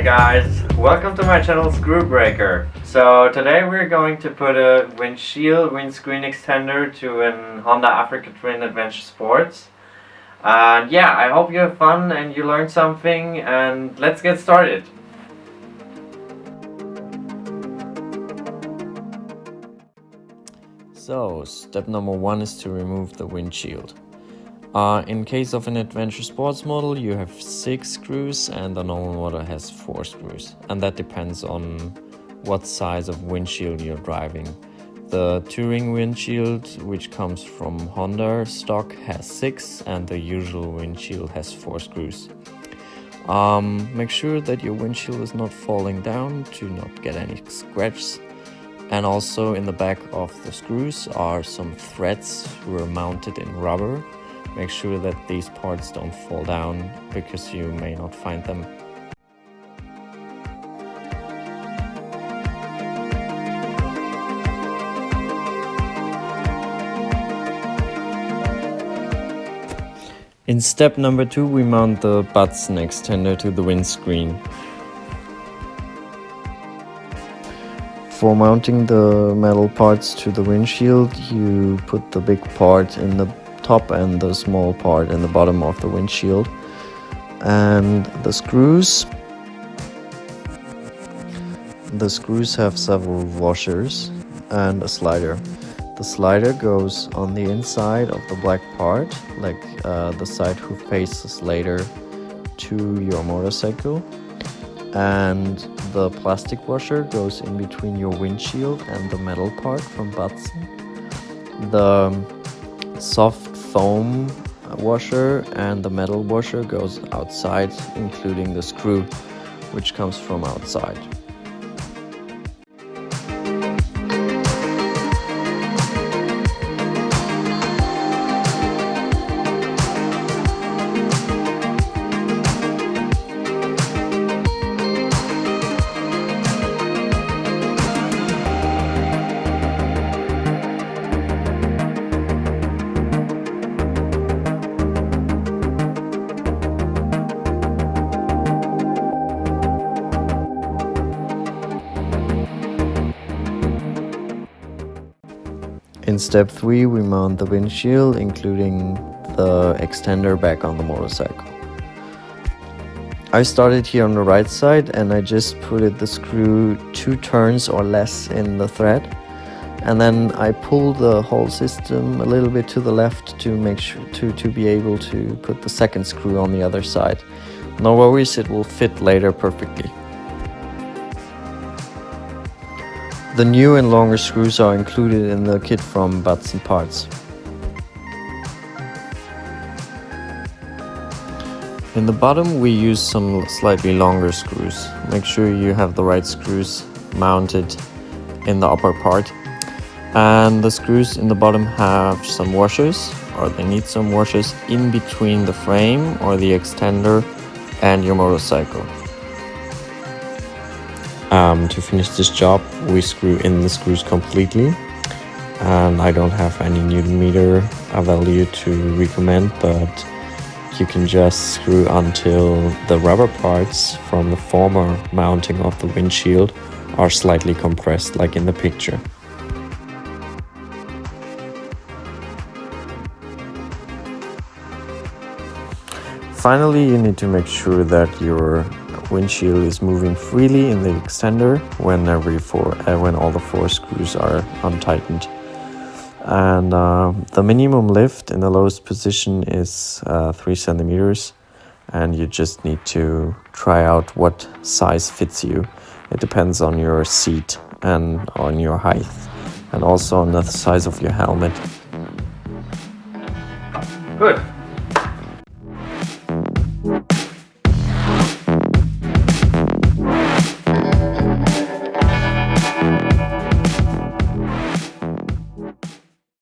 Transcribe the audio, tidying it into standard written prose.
guys, welcome to my channel Screw Breaker. So today we're going to put a windscreen extender to an Honda Africa Twin Adventure Sports. And yeah, I hope you have fun and you learned something, and let's get started. So step number 1 is to remove the windshield. In case of an Adventure Sports model, you have 6 screws and the normal model has 4 screws. And that depends on what size of windshield you're driving. The touring windshield, which comes from Honda stock, has 6 and the usual windshield has 4 screws. Make sure that your windshield is not falling down to not get any scratches. And also in the back of the screws are some threads who are mounted in rubber. Make sure that these parts don't fall down because you may not find them. In step number 2, we mount the BATZEN extender to the windscreen. For mounting the metal parts to the windshield, you put the big part in the top and the small part in the bottom of the windshield. And the screws have several washers and a slider. The slider goes on the inside of the black part, like the side who faces later to your motorcycle. And the plastic washer goes in between your windshield and the metal part from BATZEN. The soft foam washer and the metal washer goes outside, including the screw, which comes from outside. In step 3, we mount the windshield, including the extender back on the motorcycle. I started here on the right side and I just put the screw 2 turns or less in the thread. And then I pulled the whole system a little bit to the left to make sure to be able to put the second screw on the other side. No worries, it will fit later perfectly. The new and longer screws are included in the kit from BATZEN Parts. In the bottom we use some slightly longer screws. Make sure you have the right screws mounted in the upper part. And the screws in the bottom have some washers, or they need some washers in between the frame or the extender and your motorcycle. To finish this job, we screw in the screws completely, and I don't have any Newton meter value to recommend, but you can just screw until the rubber parts from the former mounting of the windshield are slightly compressed, like in the picture. Finally, you need to make sure that your windshield is moving freely in the extender when all the 4 screws are untightened. And the minimum lift in the lowest position is 3 centimeters, and you just need to try out what size fits you. It depends on your seat and on your height, and also on the size of your helmet. Good.